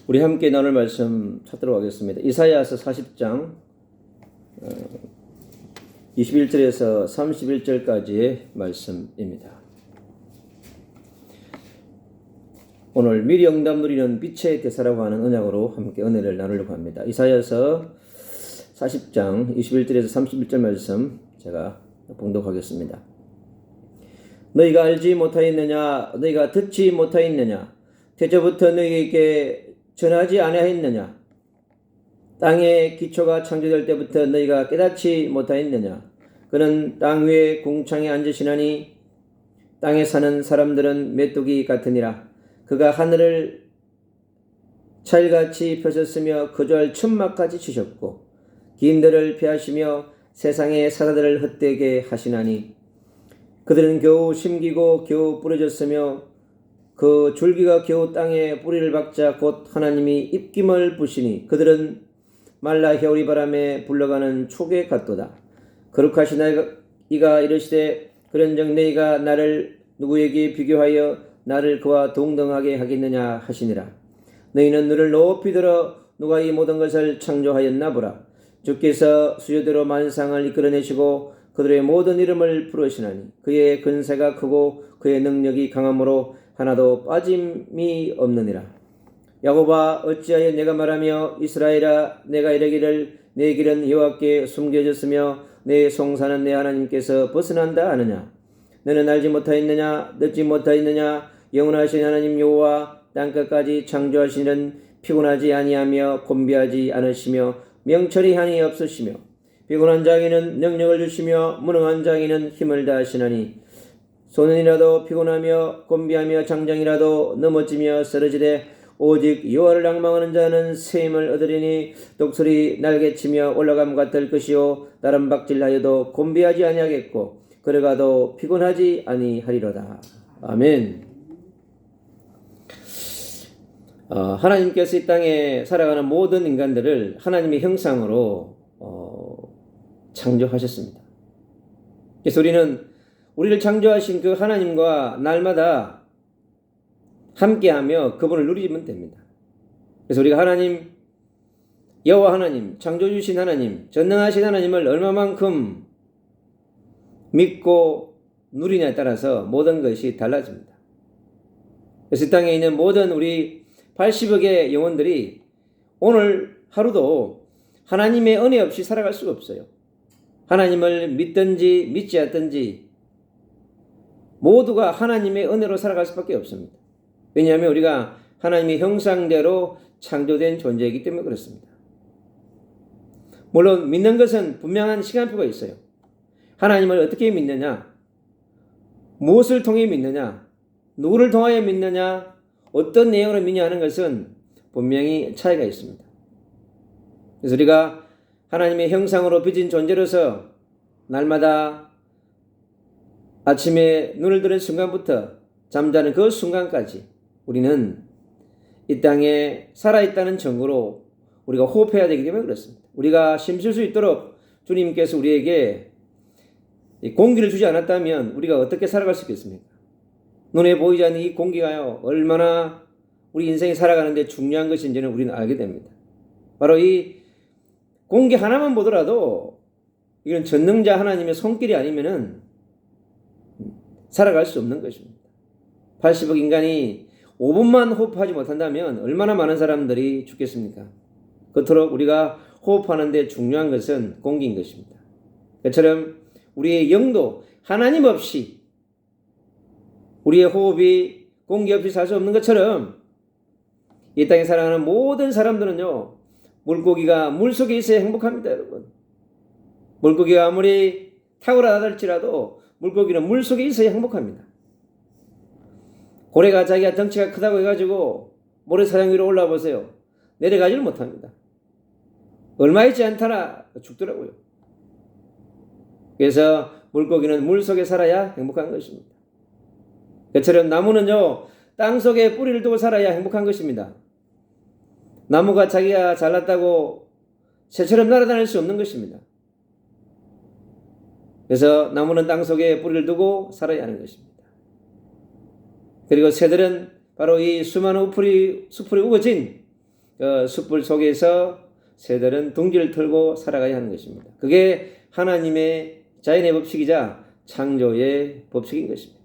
우리 함께 나눌 말씀 찾도록 하겠습니다. 이사야서 40장 21절에서 31절까지의 말씀입니다. 오늘 미리 응답 누리는 빛의 대사라고 하는 언약으로 함께 은혜를 나누려고 합니다. 이사야서 40장 21절에서 31절 말씀 제가 봉독하겠습니다. 너희가 알지 못하였느냐? 너희가 듣지 못하였느냐? 태초부터 너희에게 전하지 아니하였느냐? 땅의 기초가 창조될 때부터 너희가 깨닫지 못하였느냐? 그는 땅 위에 궁창에 앉으시나니 땅에 사는 사람들은 메뚜기 같으니라. 그가 하늘을 차일같이 펴셨으며 거주할 천막까지 치셨고 기인들을 피하시며 세상의 사자들을 헛되게 하시나니 그들은 겨우 심기고 겨우 부러졌으며 그 줄기가 겨우 땅에 뿌리를 박자 곧 하나님이 입김을 부시니 그들은 말라 겨울이 바람에 불러가는 촉에 같도다. 거룩하신 이가 이르시되 그런즉 너희가 나를 누구에게 비교하여 나를 그와 동등하게 하겠느냐 하시니라. 너희는 너를 높이 들어 누가 이 모든 것을 창조하였나 보라. 주께서 수요대로 만상을 이끌어내시고 그들의 모든 이름을 부르시나니 그의 근세가 크고 그의 능력이 강함으로 하나도 빠짐이 없느니라. 야곱아 어찌하여 내가 말하며 이스라엘아 내가 이르기를 내 길은 여호와께 숨겨졌으며 내 송사는 내 하나님께서 벗어난다 하느냐? 너는 알지 못하였느냐? 듣지 못하였느냐? 영원하신 하나님 여호와 땅끝까지 창조하시는 피곤하지 아니하며 곤비하지 않으시며 명철이 한이 없으시며 피곤한 자에게는 능력을 주시며 무능한 자에게는 힘을 다하시나니 소년이라도 피곤하며 곤비하며 장정이라도 넘어지며 쓰러지되 오직 여호와를 앙망하는 자는 새 힘을 얻으리니 독수리 날개치며 올라감 같을 것이요 다른 박질하여도 곤비하지 아니하겠고 걸어가도 피곤하지 아니하리로다. 아멘. 하나님께서 이 땅에 살아가는 모든 인간들을 하나님의 형상으로 창조하셨습니다. 그래서 우리를 창조하신 그 하나님과 날마다 함께하며 그분을 누리면 됩니다. 그래서 우리가 하나님, 여호와 하나님, 창조주신 하나님, 전능하신 하나님을 얼마만큼 믿고 누리냐에 따라서 모든 것이 달라집니다. 그래서 이 땅에 있는 모든 우리 80억의 영혼들이 오늘 하루도 하나님의 은혜 없이 살아갈 수가 없어요. 하나님을 믿든지 믿지 않든지 모두가 하나님의 은혜로 살아갈 수밖에 없습니다. 왜냐하면 우리가 하나님의 형상대로 창조된 존재이기 때문에 그렇습니다. 물론 믿는 것은 분명한 시간표가 있어요. 하나님을 어떻게 믿느냐? 무엇을 통해 믿느냐? 누구를 통하여 믿느냐? 어떤 내용으로 믿냐 하는 것은 분명히 차이가 있습니다. 그래서 우리가 하나님의 형상으로 빚은 존재로서 날마다 아침에 눈을 뜨는 순간부터 잠자는 그 순간까지 우리는 이 땅에 살아있다는 증거로 우리가 호흡해야 되기 때문에 그렇습니다. 우리가 힘쓸 수 있도록 주님께서 우리에게 공기를 주지 않았다면 우리가 어떻게 살아갈 수 있겠습니까? 눈에 보이지 않는 이 공기가요 얼마나 우리 인생이 살아가는데 중요한 것인지는 우리는 알게 됩니다. 바로 이 공기 하나만 보더라도 이건 전능자 하나님의 손길이 아니면은 살아갈 수 없는 것입니다. 80억 인간이 5분만 호흡하지 못한다면 얼마나 많은 사람들이 죽겠습니까? 그토록 우리가 호흡하는데 중요한 것은 공기인 것입니다. 그처럼 우리의 영도 하나님 없이 우리의 호흡이 공기 없이 살 수 없는 것처럼 이 땅에 살아가는 모든 사람들은요 물고기가 물속에 있어야 행복합니다. 여러분, 물고기가 아무리 탁월하다 할지라도 물고기는 물속에 있어야 행복합니다. 고래가 자기가 덩치가 크다고 해가지고 모래사장 위로 올라와 보세요. 내려가지를 못합니다. 얼마 있지 않다나 죽더라고요. 그래서 물고기는 물속에 살아야 행복한 것입니다. 그처럼 나무는요 땅속에 뿌리를 두고 살아야 행복한 것입니다. 나무가 자기가 잘났다고 새처럼 날아다닐 수 없는 것입니다. 그래서 나무는 땅속에 뿌리를 두고 살아야 하는 것입니다. 그리고 새들은 바로 이 수많은 수풀이 우거진 숯불 속에서 새들은 둥지를 털고 살아가야 하는 것입니다. 그게 하나님의 자연의 법칙이자 창조의 법칙인 것입니다.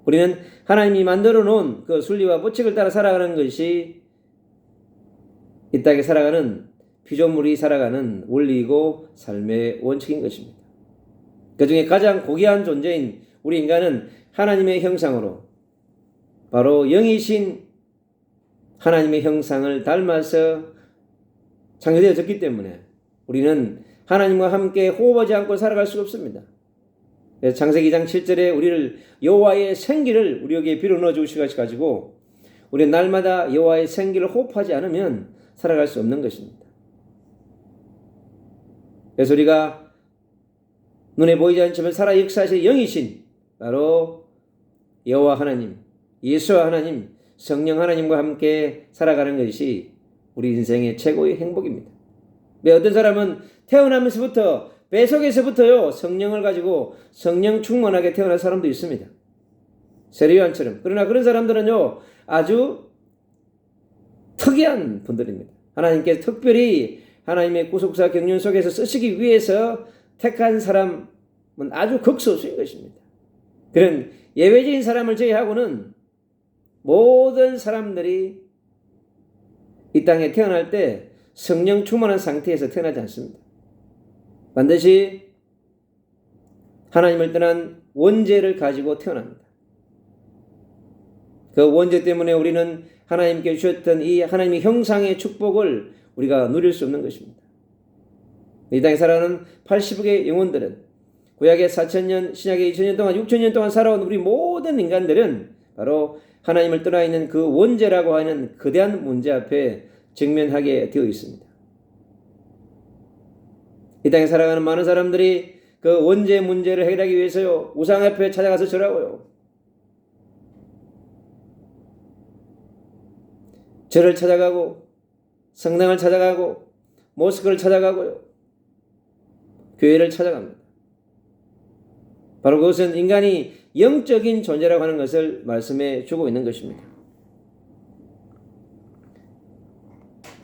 우리는 하나님이 만들어 놓은 그 순리와 법칙을 따라 살아가는 것이 이 땅에 살아가는 피조물이 살아가는 원리이고 삶의 원칙인 것입니다. 그 중에 가장 고귀한 존재인 우리 인간은 하나님의 형상으로 바로 영이신 하나님의 형상을 닮아서 창조되어졌기 때문에 우리는 하나님과 함께 호흡하지 않고 살아갈 수가 없습니다. 그래서 창세기 2장 7절에 우리를 여호와의 생기를 우리에게 빌어 넣어 주셔가지고 우리는 날마다 여호와의 생기를 호흡하지 않으면 살아갈 수 없는 것입니다. 그래서 우리가 눈에 보이지 않지만 살아 역사하시는 영이신 바로 여호와 하나님, 예수와 하나님, 성령 하나님과 함께 살아가는 것이 우리 인생의 최고의 행복입니다. 어떤 사람은 태어나면서부터 뱃속에서부터요 성령을 가지고 성령 충만하게 태어난 사람도 있습니다. 세례요한처럼. 그러나 그런 사람들은요 아주 특이한 분들입니다. 하나님께서 특별히 하나님의 구속사 경륜 속에서 쓰시기 위해서 택한 사람은 아주 극소수인 것입니다. 그런 예외적인 사람을 제외하고는 모든 사람들이 이 땅에 태어날 때 성령 충만한 상태에서 태어나지 않습니다. 반드시 하나님을 떠난 원죄를 가지고 태어납니다. 그 원죄 때문에 우리는 하나님께 주셨던 이 하나님의 형상의 축복을 우리가 누릴 수 없는 것입니다. 이 땅에 살아가는 80억의 영혼들은 구약의 4,000년, 신약의 2,000년 동안 6,000년 동안 살아온 우리 모든 인간들은 바로 하나님을 떠나 있는 그 원죄라고 하는 거대한 문제 앞에 직면하게 되어 있습니다. 이 땅에 살아가는 많은 사람들이 그 원죄 문제를 해결하기 위해서요 우상 앞에 찾아가서 절하고요, 절을 찾아가고 성당을 찾아가고 모스크를 찾아가고요 교회를 찾아갑니다. 바로 그것은 인간이 영적인 존재라고 하는 것을 말씀해 주고 있는 것입니다.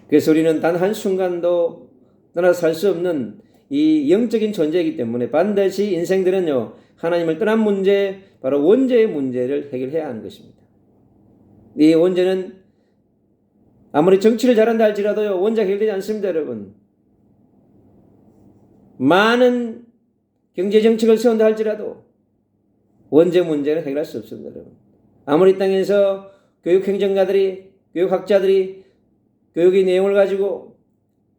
그래서 우리는 단 한순간도 떠나 살 수 없는 이 영적인 존재이기 때문에 반드시 인생들은요 하나님을 떠난 문제, 바로 원죄의 문제를 해결해야 하는 것입니다. 이 원죄는 아무리 정치를 잘한다 할지라도요 원죄가 해결되지 않습니다. 여러분, 많은 경제 정책을 세운다 할지라도 원죄 문제는 해결할 수 없습니다. 여러분, 아무리 땅에서 교육행정가들이, 교육학자들이 교육의 내용을 가지고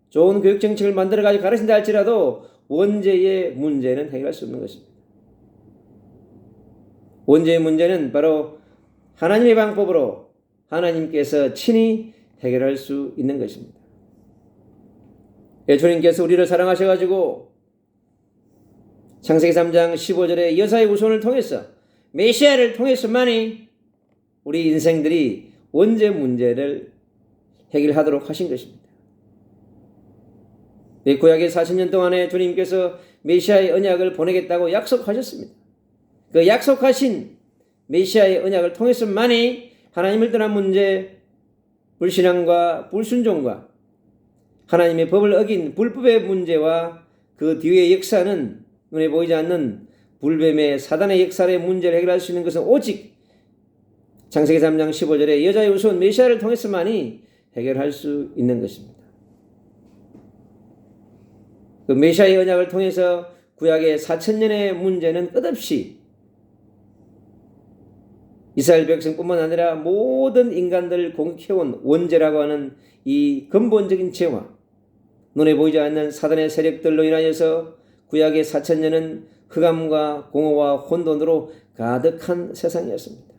좋은 교육 정책을 만들어 가지고 가르친다 할지라도 원죄의 문제는 해결할 수 없는 것입니다. 원죄의 문제는 바로 하나님의 방법으로 하나님께서 친히 해결할 수 있는 것입니다. 주님께서 우리를 사랑하셔가지고 창세기 3장 15절에 여사의 후손을 통해서 메시아를 통해서만이 우리 인생들이 원죄 문제를 해결하도록 하신 것입니다. 구약의 40년 동안에 주님께서 메시아의 언약을 보내겠다고 약속하셨습니다. 그 약속하신 메시아의 언약을 통해서만이 하나님을 떠난 문제, 불신앙과 불순종과 하나님의 법을 어긴 불법의 문제와 그 뒤의 역사는 눈에 보이지 않는 불뱀의 사단의 역사의 문제를 해결할 수 있는 것은 오직 창세기 3장 15절에 여자의 후손 메시아를 통해서만이 해결할 수 있는 것입니다. 그 메시아의 언약을 통해서 구약의 4,000년의 문제는 끝없이 이스라엘 백성뿐만 아니라 모든 인간들을 공격해온 원죄라고 하는 이 근본적인 죄와 눈에 보이지 않는 사단의 세력들로 인하여서 구약의 4,000년은 흑암과 공허와 혼돈으로 가득한 세상이었습니다.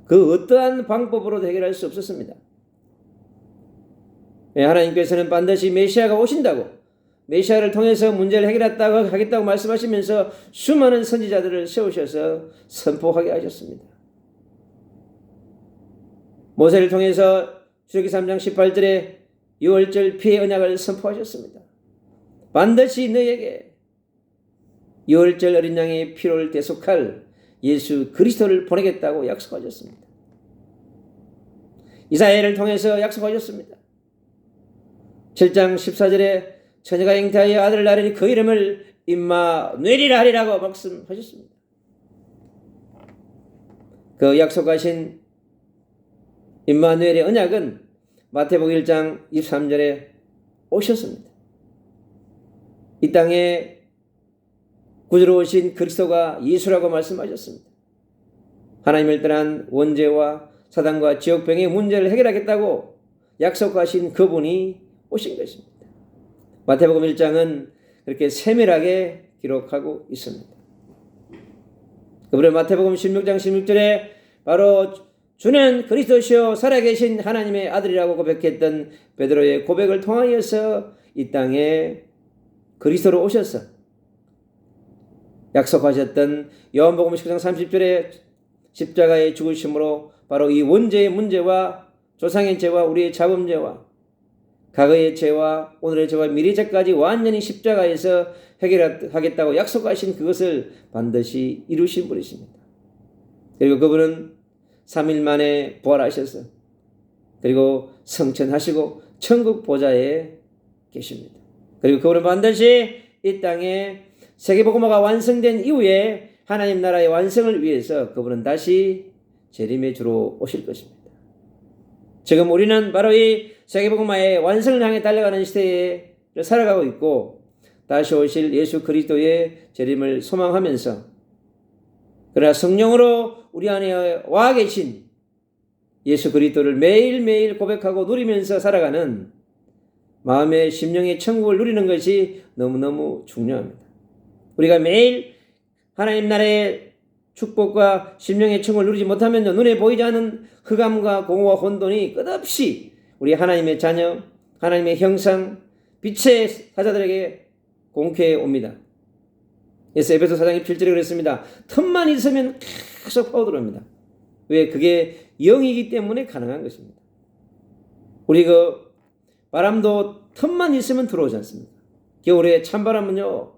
그 어떠한 방법으로도 해결할 수 없었습니다. 하나님께서는 반드시 메시아가 오신다고, 메시아를 통해서 문제를 해결하겠다고 말씀하시면서 수많은 선지자들을 세우셔서 선포하게 하셨습니다. 모세를 통해서 출애굽기 3장 18절에 유월절 피의 언약을 선포하셨습니다. 반드시 너에게 유월절 어린 양의 피로를 대속할 예수 그리스도를 보내겠다고 약속하셨습니다. 이사야를 통해서 약속하셨습니다. 7장 14절에 처녀가 잉태하여 아들을 낳으니 그 이름을 임마누엘이라 하리라고 말씀하셨습니다. 그 약속하신 임마누엘의 언약은 마태복음 1장 23절에 오셨습니다. 이 땅에 구주로 오신 그리스도가 예수라고 말씀하셨습니다. 하나님을 떠난 원죄와 사단과 지옥병의 문제를 해결하겠다고 약속하신 그분이 오신 것입니다. 마태복음 1장은 그렇게 세밀하게 기록하고 있습니다. 그러나 마태복음 16장 16절에 바로 주는 그리스도시요 살아계신 하나님의 아들이라고 고백했던 베드로의 고백을 통하여서 이 땅에 그리스도로 오셔서 약속하셨던 요한복음 19장 30절에 십자가의 죽으심으로 바로 이 원죄의 문제와 조상의 죄와 우리의 자범죄와 과거의 죄와 오늘의 죄와 미래의 죄까지 완전히 십자가에서 해결하겠다고 약속하신 그것을 반드시 이루신 분이십니다. 그리고 그분은 3일 만에 부활하셔서 그리고 성천하시고 천국 보좌에 계십니다. 그리고 그분은 반드시 이 땅에 세계복음화가 완성된 이후에 하나님 나라의 완성을 위해서 그분은 다시 재림의 주로 오실 것입니다. 지금 우리는 바로 이 세계복음화의 완성을 향해 달려가는 시대에 살아가고 있고 다시 오실 예수 그리스도의 재림을 소망하면서 그러나 성령으로 우리 안에 와 계신 예수 그리스도를 매일매일 고백하고 누리면서 살아가는 마음의 심령의 천국을 누리는 것이 너무너무 중요합니다. 우리가 매일 하나님 나라의 축복과 심령의 천국을 누리지 못하면 눈에 보이지 않는 흑암과 공허와 혼돈이 끝없이 우리 하나님의 자녀, 하나님의 형상, 빛의 사자들에게 공쾌해 옵니다. 그래서 에베소 4장 7절에 그랬습니다. 틈만 있으면 계속 파고들어옵니다. 왜? 그게 영이기 때문에 가능한 것입니다. 우리 바람도 틈만 있으면 들어오지 않습니까? 겨울에 찬바람은요,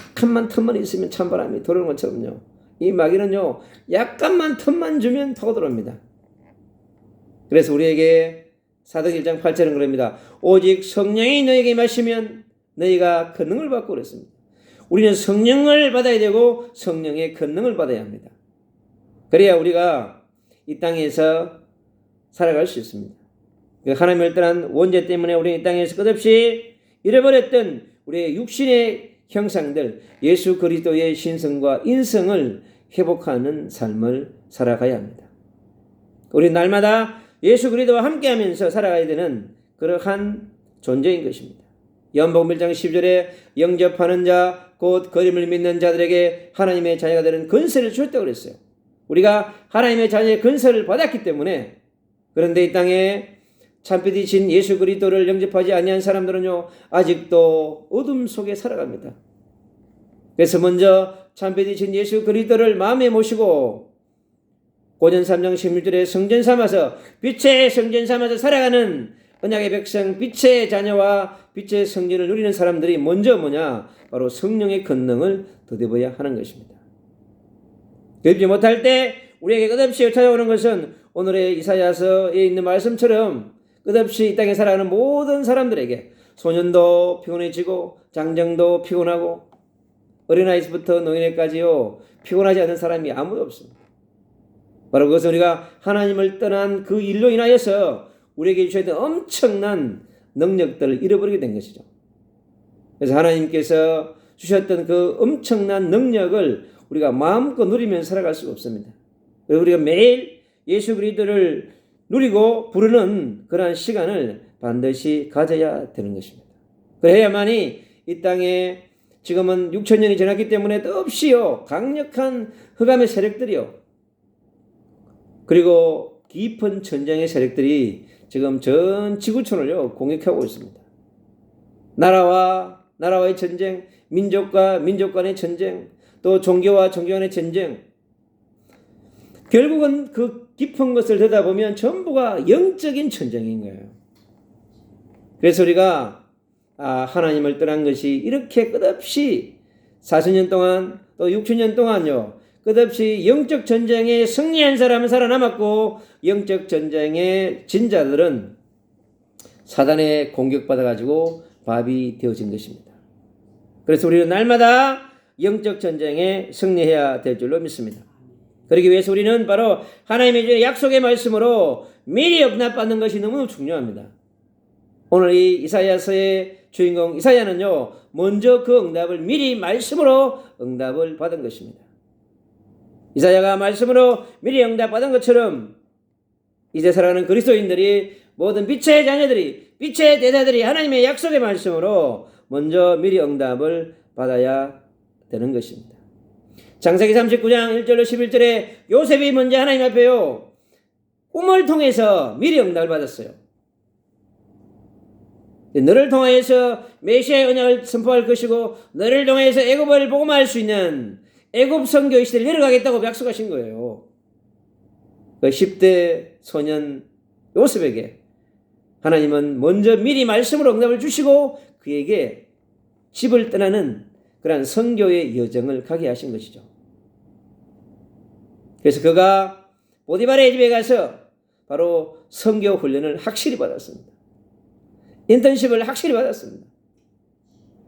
약간만 틈만 있으면 찬바람이 들어오는 것처럼요, 이 마귀는요, 약간만 틈만 주면 파고들어옵니다. 그래서 우리에게 사도행 1장 8절은 그럽니다. 오직 성령이 너에게 임하시면 너희가 권능을 받고 그랬습니다. 우리는 성령을 받아야 되고 성령의 권능을 받아야 합니다. 그래야 우리가 이 땅에서 살아갈 수 있습니다. 하나님을 떠난 원죄 때문에 우리는 이 땅에서 끝없이 잃어버렸던 우리의 육신의 형상들, 예수 그리스도의 신성과 인성을 회복하는 삶을 살아가야 합니다. 우리 날마다 예수 그리스도와 함께하면서 살아가야 되는 그러한 존재인 것입니다. 요한복음 1장 10절에 영접하는 자 곧 그림을 믿는 자들에게 하나님의 자녀가 되는 권세를 주셨다고 그랬어요. 우리가 하나님의 자녀의 권세를 받았기 때문에, 그런데 이 땅에 참빛이신 예수 그리스도를 영접하지 아니한 사람들은요, 아직도 어둠 속에 살아갑니다. 그래서 먼저 참빛이신 예수 그리스도를 마음에 모시고 고전 3장 16절에 성전 삼아서 빛의 성전 삼아서 살아가는 언약의 백성, 빛의 자녀와 빛의 성전을 누리는 사람들이 먼저 바로 성령의 권능을 덧입어야 하는 것입니다. 그렇지 못할 때 우리에게 끝없이 찾아오는 것은 오늘의 이사야서에 있는 말씀처럼 끝없이 이 땅에 살아가는 모든 사람들에게 소년도 피곤해지고 장정도 피곤하고 어린아이부터 노인에까지요, 피곤하지 않는 사람이 아무도 없습니다. 바로 그것은 우리가 하나님을 떠난 그 일로 인하여서 우리에게 주셔야 될 엄청난 능력들을 잃어버리게 된 것이죠. 그래서 하나님께서 주셨던 그 엄청난 능력을 우리가 마음껏 누리면서 살아갈 수가 없습니다. 그리고 우리가 매일 예수 그리스도를 누리고 부르는 그러한 시간을 반드시 가져야 되는 것입니다. 그래야만이 이 땅에 지금은 6,000년이 지났기 때문에 없이요, 강력한 흑암의 세력들이요, 그리고 깊은 전쟁의 세력들이 지금 전 지구촌을요 공격하고 있습니다. 나라와의 전쟁, 민족과 민족 간의 전쟁, 또 종교와 종교 간의 전쟁. 결국은 그 깊은 것을 들여다보면 전부가 영적인 전쟁인 거예요. 그래서 우리가 하나님을 떠난 것이 이렇게 끝없이 40년 동안 또 6,000년 동안요 끝없이 영적 전쟁에 승리한 사람은 살아남았고 영적 전쟁에 진 자들은 사단에 공격받아가지고 밥이 되어진 것입니다. 그래서 우리는 날마다 영적 전쟁에 승리해야 될 줄로 믿습니다. 그러기 위해서 우리는 바로 하나님의 주의 약속의 말씀으로 미리 응답받는 것이 너무 중요합니다. 오늘 이 이사야서의 주인공 이사야는요, 먼저 그 응답을 미리 말씀으로 응답을 받은 것입니다. 이사야가 말씀으로 미리 응답받은 것처럼 이제 살아가는 그리스도인들이 모든 빛의 자녀들이, 빛의 대사들이 하나님의 약속의 말씀으로 먼저 미리 응답을 받아야 되는 것입니다. 창세기 39장 1절로 11절에 요셉이 먼저 하나님 앞에요, 꿈을 통해서 미리 응답을 받았어요. 너를 통하여서 메시아의 언약을 선포할 것이고 너를 통하여서 애굽을 복음할 수 있는 애굽 선교의 시대를 내려가겠다고 약속하신 거예요. 그 10대 소년 요셉에게 하나님은 먼저 미리 말씀으로 응답을 주시고 그에게 집을 떠나는 그러한 선교의 여정을 가게 하신 것이죠. 그래서 그가 보디발의 집에 가서 바로 선교 훈련을 확실히 받았습니다. 인턴십을 확실히 받았습니다.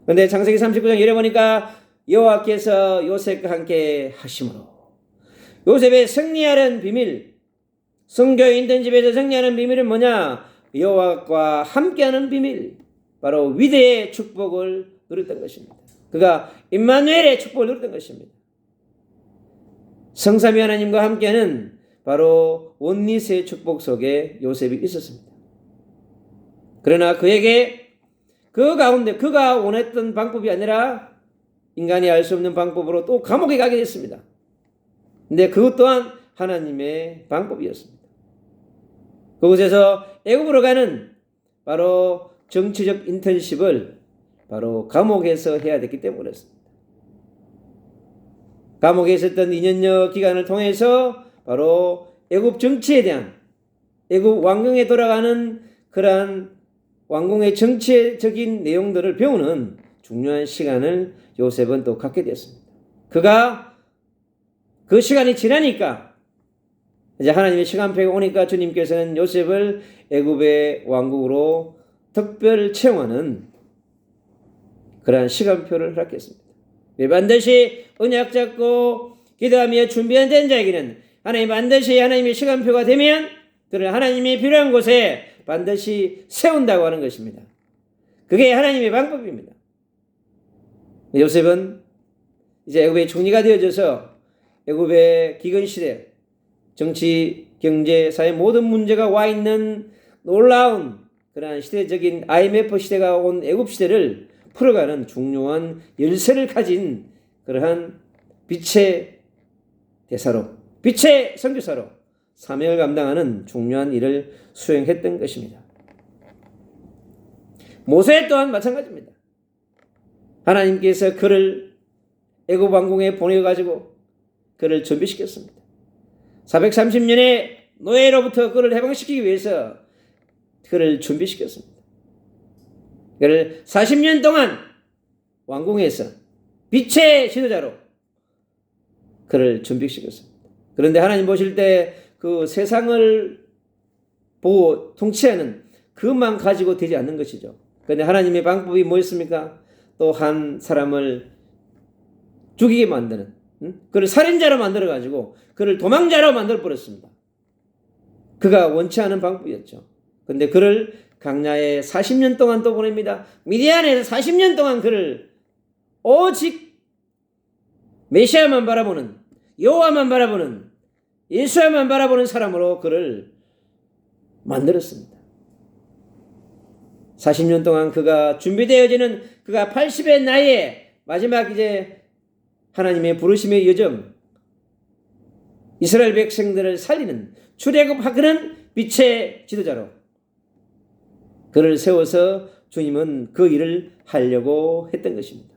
그런데 창세기 39장 열어보니까 여호와께서 요셉과 함께 하심으로 요셉의 승리하는 비밀, 선교 인턴십에서 승리하는 비밀은 뭐냐? 여호와과 함께하는 비밀, 바로 위대의 축복을 누렸던 것입니다. 그가 임마누엘의 축복을 누렸던 것입니다. 성삼위 하나님과 함께하는 바로 온니스의 축복 속에 요셉이 있었습니다. 그러나 그에게 그 가운데 그가 원했던 방법이 아니라 인간이 알 수 없는 방법으로 또 감옥에 가게 됐습니다. 근데 그것 또한 하나님의 방법이었습니다. 그곳에서 애굽으로 가는 바로 정치적 인턴십을 바로 감옥에서 해야 됐기 때문이었습니다. 감옥에 있었던 2년여 기간을 통해서 바로 애굽 정치에 대한, 애굽 왕궁에 돌아가는 그러한 왕궁의 정치적인 내용들을 배우는 중요한 시간을 요셉은 또 갖게 되었습니다. 그가 그 시간이 지나니까 이제 하나님의 시간표가 오니까 주님께서는 요셉을 애굽의 왕국으로 특별 채용하는 그러한 시간표를 허락했습니다. 반드시 언약 잡고 기도하며 준비된 자에게는 하나님 반드시 하나님의 시간표가 되면 그를 하나님이 필요한 곳에 반드시 세운다고 하는 것입니다. 그게 하나님의 방법입니다. 요셉은 이제 애굽의 총리가 되어져서 애굽의 기근시대, 정치, 경제, 사회 모든 문제가 와 있는 놀라운 그러한 시대적인 IMF 시대가 온 애굽 시대를 풀어가는 중요한 열쇠를 가진 그러한 빛의 대사로, 빛의 선교사로 사명을 감당하는 중요한 일을 수행했던 것입니다. 모세 또한 마찬가지입니다. 하나님께서 그를 애굽 왕궁에 보내가지고 그를 준비시켰습니다. 430년의 노예로부터 그를 해방시키기 위해서 그를 준비시켰습니다. 그를 40년 동안 왕궁에서 빛의 지도자로 그를 준비시켰습니다. 그런데 하나님 보실 때 그 세상을 보고 통치하는 그것만 가지고 되지 않는 것이죠. 그런데 하나님의 방법이 뭐였습니까? 또 한 사람을 죽이게 만드는, 그를 살인자로 만들어가지고 그를 도망자로 만들어버렸습니다. 그가 원치 않은 방법이었죠. 그런데 그를 강야에 40년 동안 또 보냅니다. 미디안에서 40년 동안 그를 오직 메시아만 바라보는, 여호와만 바라보는, 예수야만 바라보는 사람으로 그를 만들었습니다. 40년 동안 그가 준비되어지는 그가 80의 나이에 마지막 이제 하나님의 부르심의 여정, 이스라엘 백성들을 살리는 출애굽하는 빛의 지도자로 그를 세워서 주님은 그 일을 하려고 했던 것입니다.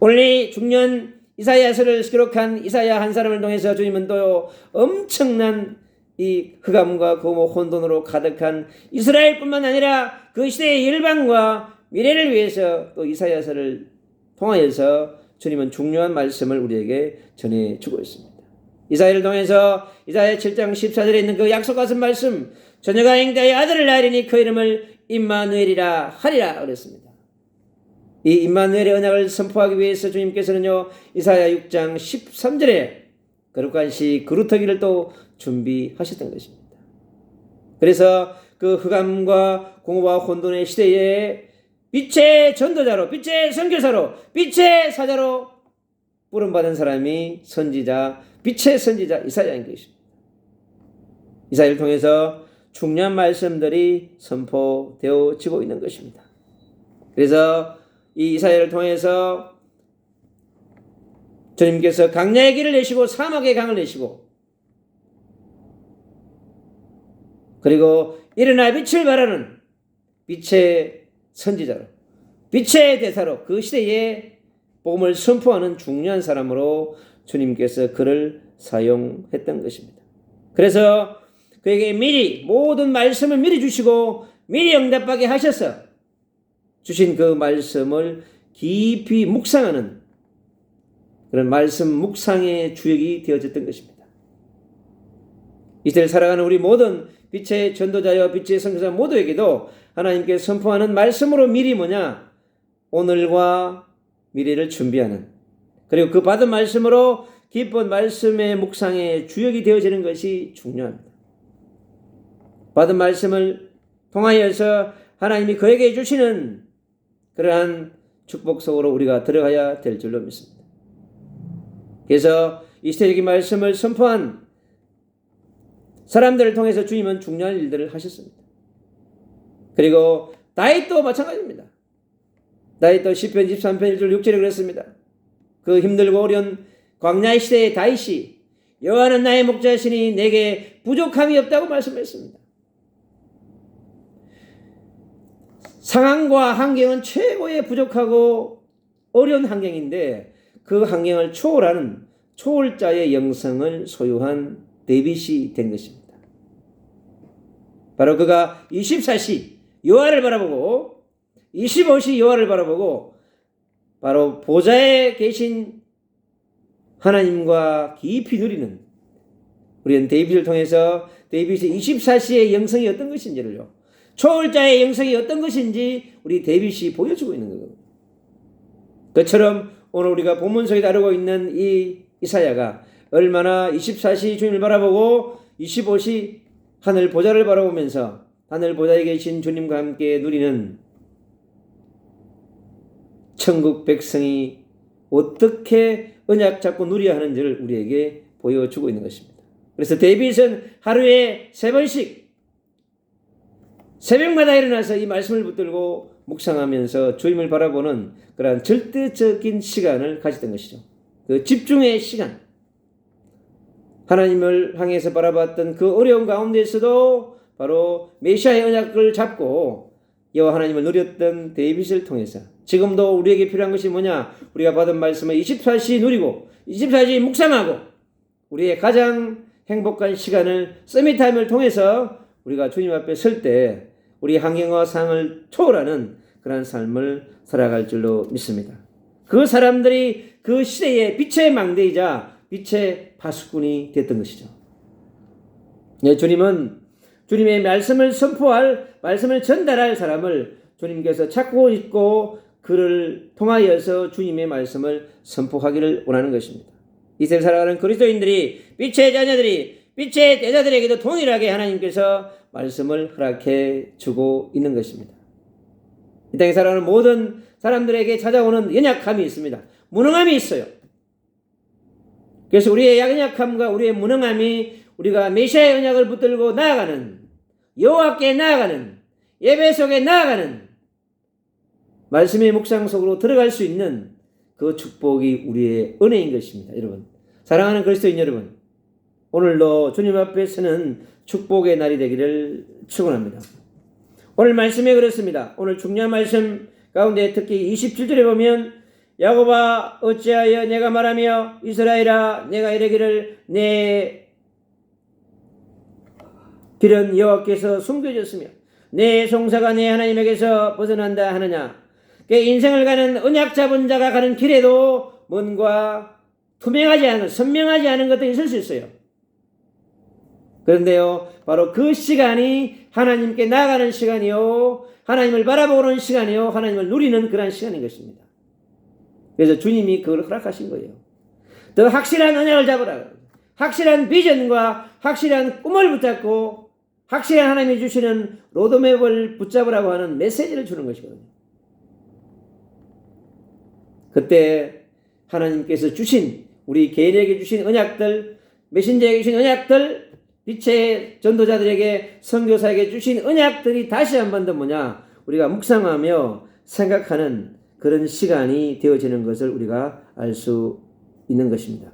오늘 이 중요한 이사야서를 기록한 이사야 한 사람을 통해서 주님은 또 엄청난 이 흑암과 고모 혼돈으로 가득한 이스라엘뿐만 아니라 그 시대의 열방과 미래를 위해서 또 이사야서를 통하여서 주님은 중요한 말씀을 우리에게 전해주고 있습니다. 이사야를 통해서 이사야 7장 14절에 있는 그 약속 같은 말씀, 처녀가 잉태하여 아들을 낳으리니 그 이름을 임마누엘이라 하리라 그랬습니다. 이 임마누엘의 언약을 선포하기 위해서 주님께서는요, 이사야 6장 13절에 거룩한 시 그루터기를 또 준비하셨던 것입니다. 그래서 그 흑암과 공허와 혼돈의 시대에 빛의 전도자로, 빛의 선교사로, 빛의 사자로 부름받은 사람이 선지자, 빛의 선지자 이사야인 것입니다. 이사야를 통해서 중요한 말씀들이 선포되어지고 있는 것입니다. 그래서 이 이사야를 통해서 주님께서 강야의 길을 내시고 사막의 강을 내시고 그리고 일어나 빛을 발하는 빛의 선지자로, 빛의 대사로 그 시대에 복음을 선포하는 중요한 사람으로 주님께서 그를 사용했던 것입니다. 그래서 그에게 미리 모든 말씀을 미리 주시고 미리 응답하게 하셔서 주신 그 말씀을 깊이 묵상하는 그런 말씀 묵상의 주역이 되어졌던 것입니다. 이때를 살아가는 우리 모든 빛의 전도자여 빛의 선교사 모두에게도 하나님께 선포하는 말씀으로 미리 뭐냐? 오늘과 미래를 준비하는, 그리고 그 받은 말씀으로 기쁜 말씀의 묵상의 주역이 되어지는 것이 중요합니다. 받은 말씀을 통하여서 하나님이 그에게 주시는 그러한 축복 속으로 우리가 들어가야 될 줄로 믿습니다. 그래서 이 시대적인 말씀을 선포한 사람들을 통해서 주님은 중요한 일들을 하셨습니다. 그리고 다윗도 마찬가지입니다. 다윗도 시편 23편 1절 6절에 그랬습니다. 그 힘들고 어려운 광야의 시대의 다윗이 여호와는 나의 목자시니 내게 부족함이 없다고 말씀했습니다. 상황과 환경은 최고의 부족하고 어려운 환경인데 그 환경을 초월하는 초월자의 영성을 소유한 다윗이 된 것입니다. 바로 그가 24시 여호와를 바라보고 25시 여호와를 바라보고 바로 보좌에 계신 하나님과 깊이 누리는, 우리는 다윗을 통해서 다윗의 24시의 영성이 어떤 것인지를요, 초월자의 영성이 어떤 것인지 우리 다윗이 보여주고 있는 거거든요. 그처럼 오늘 우리가 본문 속에 다루고 있는 이 이사야가 얼마나 24시 주님을 바라보고 25시 하늘 보좌를 바라보면서 하늘 보좌에 계신 주님과 함께 누리는 천국 백성이 어떻게 언약 잡고 누려야 하는지를 우리에게 보여주고 있는 것입니다. 그래서 다윗은 하루에 3번씩 새벽마다 일어나서 이 말씀을 붙들고 묵상하면서 주님을 바라보는 그러한 절대적인 시간을 가졌던 것이죠. 그 집중의 시간, 하나님을 향해서 바라봤던 그 어려운 가운데에서도 바로 메시아의 언약을 잡고 여호와 하나님을 누렸던 다윗을 통해서 지금도 우리에게 필요한 것이 뭐냐? 우리가 받은 말씀을 24시 누리고 24시 묵상하고 우리의 가장 행복한 시간을 서밋타임을 통해서 우리가 주님 앞에 설 때 우리 환경과 상을 초월하는 그런 삶을 살아갈 줄로 믿습니다. 그 사람들이 그 시대의 빛의 망대이자 빛의 파수꾼이 됐던 것이죠. 네, 주님은 주님의 말씀을 선포할, 말씀을 전달할 사람을 주님께서 찾고 있고 그를 통하여서 주님의 말씀을 선포하기를 원하는 것입니다. 이세 살아가는 그리스도인들이, 빛의 자녀들이, 빛의 대자들에게도 동일하게 하나님께서 말씀을 허락해 주고 있는 것입니다. 이 땅에 살아가는 모든 사람들에게 찾아오는 연약함이 있습니다. 무능함이 있어요. 그래서 우리의 연약함과 우리의 무능함이 우리가 메시아의 언약을 붙들고 나아가는, 여호와께 나아가는, 예배 속에 나아가는 말씀의 묵상 속으로 들어갈 수 있는 그 축복이 우리의 은혜인 것입니다. 여러분, 사랑하는 그리스도인 여러분, 오늘도 주님 앞에 서는 축복의 날이 되기를 축원합니다. 오늘 말씀에 그렇습니다. 오늘 중요한 말씀 가운데 특히 27절에 보면 야곱아 어찌하여 내가 말하며 이스라엘아 내가 이르기를 내 길은 여호와께서 숨겨졌으며 내 송사가 내 하나님에게서 벗어난다 하느냐. 인생을 가는 언약 잡은 자가 가는 길에도 뭔가 투명하지 않은, 선명하지 않은 것들이 있을 수 있어요. 그런데요, 바로 그 시간이 하나님께 나아가는 시간이요, 하나님을 바라보는 시간이요, 하나님을 누리는 그런 시간인 것입니다. 그래서 주님이 그걸 허락하신 거예요. 더 확실한 언약을 잡으라. 확실한 비전과 확실한 꿈을 붙잡고 확실한 하나님이 주시는 로드맵을 붙잡으라고 하는 메시지를 주는 것이거든요. 그때 하나님께서 주신, 우리 개인에게 주신 언약들, 메신저에게 주신 언약들, 빛의 전도자들에게, 선교사에게 주신 언약들이 다시 한 번 더 뭐냐, 우리가 묵상하며 생각하는 그런 시간이 되어지는 것을 우리가 알 수 있는 것입니다.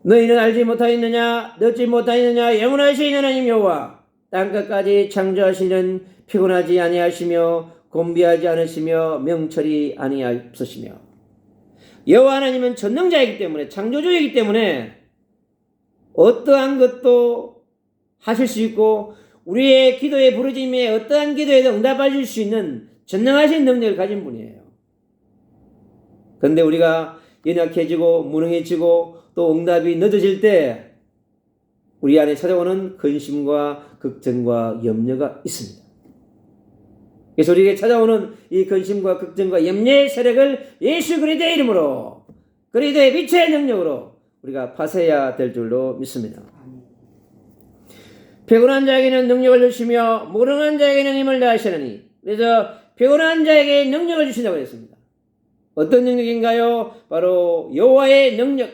너희는 알지 못하였느냐, 듣지 못하였느냐, 영원하신 하나님 여호와 땅끝까지 창조하시는 피곤하지 아니하시며 곤비하지 않으시며 명철이 아니하시며. 여호와 하나님은 전능자이기 때문에, 창조주이기 때문에 어떠한 것도 하실 수 있고 우리의 기도의 부르짐에 어떠한 기도에도 응답하실 수 있는 전능하신 능력을 가진 분이에요. 그런데 우리가 연약해지고 무능해지고 또 응답이 늦어질 때 우리 안에 찾아오는 근심과 걱정과 염려가 있습니다. 그래서 우리에게 찾아오는 이 근심과 걱정과 염려의 세력을 예수 그리스도의 이름으로, 그리스도의 빛의 능력으로 우리가 파쇄해야 될 줄로 믿습니다. 피곤한 자에게는 능력을 주시며 무능한 자에게는 힘을 다하시느니. 그래서 피곤한 자에게 능력을 주신다고 했습니다. 어떤 능력인가요? 바로 여호와의 능력,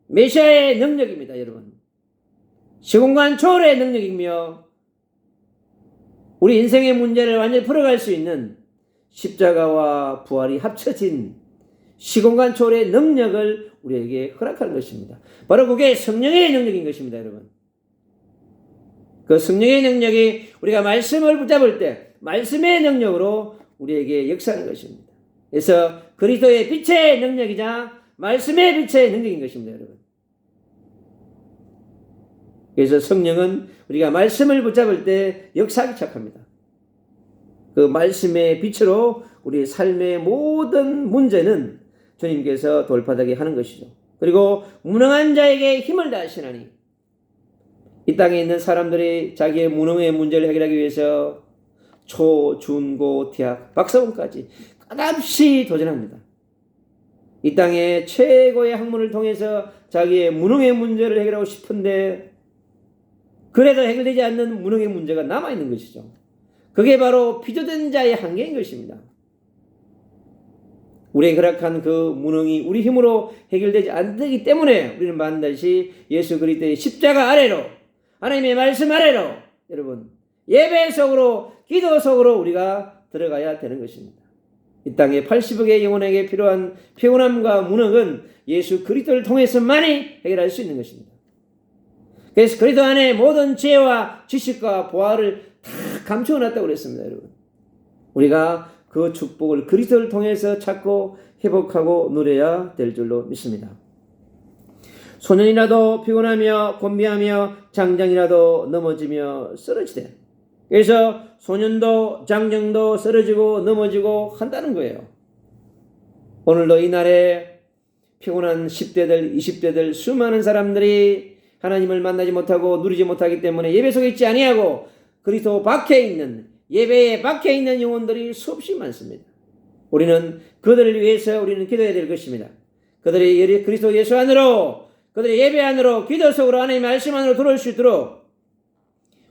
메시아의 능력입니다. 여러분, 시공간 초월의 능력이며 우리 인생의 문제를 완전히 풀어갈 수 있는 십자가와 부활이 합쳐진 시공간 초월의 능력을 우리에게 허락하는 것입니다. 바로 그게 성령의 능력인 것입니다. 여러분, 그 성령의 능력이 우리가 말씀을 붙잡을 때 말씀의 능력으로 우리에게 역사하는 것입니다. 그래서 그리스도의 빛의 능력이자 말씀의 빛의 능력인 것입니다. 여러분, 그래서 성령은 우리가 말씀을 붙잡을 때 역사하기 시작합니다. 그 말씀의 빛으로 우리의 삶의 모든 문제는 주님께서 돌파되게 하는 것이죠. 그리고 무능한 자에게 힘을 다하시나니. 이 땅에 있는 사람들이 자기의 무능의 문제를 해결하기 위해서 초, 중, 고, 대학, 박사원까지 끝없이 도전합니다. 이 땅의 최고의 학문을 통해서 자기의 무능의 문제를 해결하고 싶은데 그래도 해결되지 않는 무능의 문제가 남아있는 것이죠. 그게 바로 피조된 자의 한계인 것입니다. 우리의 허락한 그 무능이 우리 힘으로 해결되지 않기 때문에 우리는 반드시 예수 그리스도의 십자가 아래로, 하나님의 말씀 아래로, 여러분, 예배 속으로, 기도 속으로 우리가 들어가야 되는 것입니다. 이 땅의 80억의 영혼에게 필요한 피곤함과 무능은 예수 그리스도를 통해서만이 해결할 수 있는 것입니다. 그래서 그리스도 안에 모든 지혜와 지식과 보화를 다 감춰놨다고 그랬습니다. 여러분, 우리가 그 축복을 그리스도를 통해서 찾고 회복하고 누려야 될 줄로 믿습니다. 소년이라도 피곤하며 곤비하며 장정이라도 넘어지며 쓰러지되. 그래서 소년도 장정도 쓰러지고 넘어지고 한다는 거예요. 오늘도 이날에 피곤한 10대들 20대들 수많은 사람들이 하나님을 만나지 못하고 누리지 못하기 때문에 예배 속에 있지 아니하고 그리스도 밖에 있는, 예배에 밖에 있는 영혼들이 수없이 많습니다. 우리는 그들을 위해서 우리는 기도해야 될 것입니다. 그들이 그리스도 예수 안으로, 그들의 예배 안으로, 기도 속으로, 하나님의 말씀 안으로 들어올 수 있도록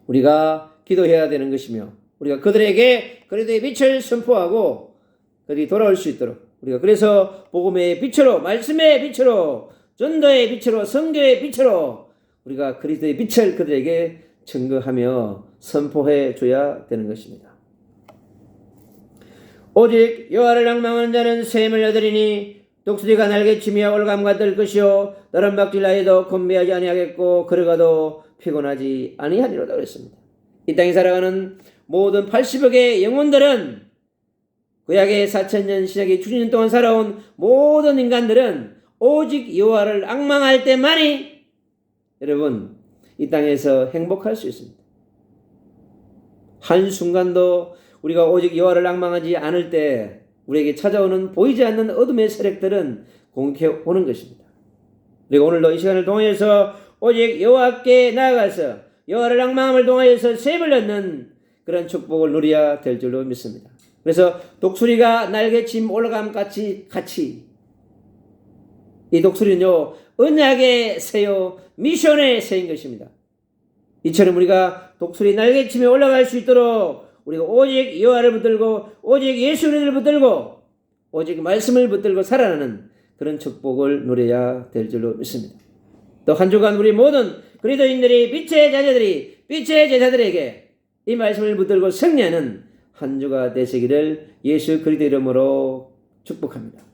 우리가 기도해야 되는 것이며, 우리가 그들에게 그리스도의 빛을 선포하고 그들이 돌아올 수 있도록 우리가 그래서 복음의 빛으로, 말씀의 빛으로, 전도의 빛으로, 성교의 빛으로 우리가 그리스도의 빛을 그들에게 증거하며 선포해 줘야 되는 것입니다. 오직 여호와를 앙망하는 자는 샘을 얻으리니 독수리가 날개치며 올감과 뜰 것이요 너른박질하여도 곤비하지 아니하겠고 걸어가도 피곤하지 아니하리로다 그랬습니다. 이 땅에 살아가는 모든 80억의 영혼들은, 구약의 4,000년 신약의 6,000년 동안 살아온 모든 인간들은 오직 여호와를 앙망할 때만이 여러분 이 땅에서 행복할 수 있습니다. 한순간도 우리가 오직 여호와를 앙망하지 않을 때 우리에게 찾아오는 보이지 않는 어둠의 세력들은 공격해 오는 것입니다. 그리고 오늘도 이 시간을 통해서 오직 여호와께 나아가서 여호와를 앙망함을 통하여서 세입을 얻는 그런 축복을 누려야 될 줄로 믿습니다. 그래서 독수리가 날개침 올라감 같이 이 독수리는요 언약의 새요 미션의 새인 것입니다. 이처럼 우리가 독수리 날개침에 올라갈 수 있도록 우리가 오직 여호와를 붙들고 오직 예수 그리스도를 붙들고 오직 말씀을 붙들고 살아가는 그런 축복을 누려야 될 줄로 믿습니다. 또 한 주간 우리 모든 그리스도인들이 빛의 자녀들이 빛의 제자들에게 이 말씀을 붙들고 승리하는 한 주가 되시기를 예수 그리스도 이름으로 축복합니다.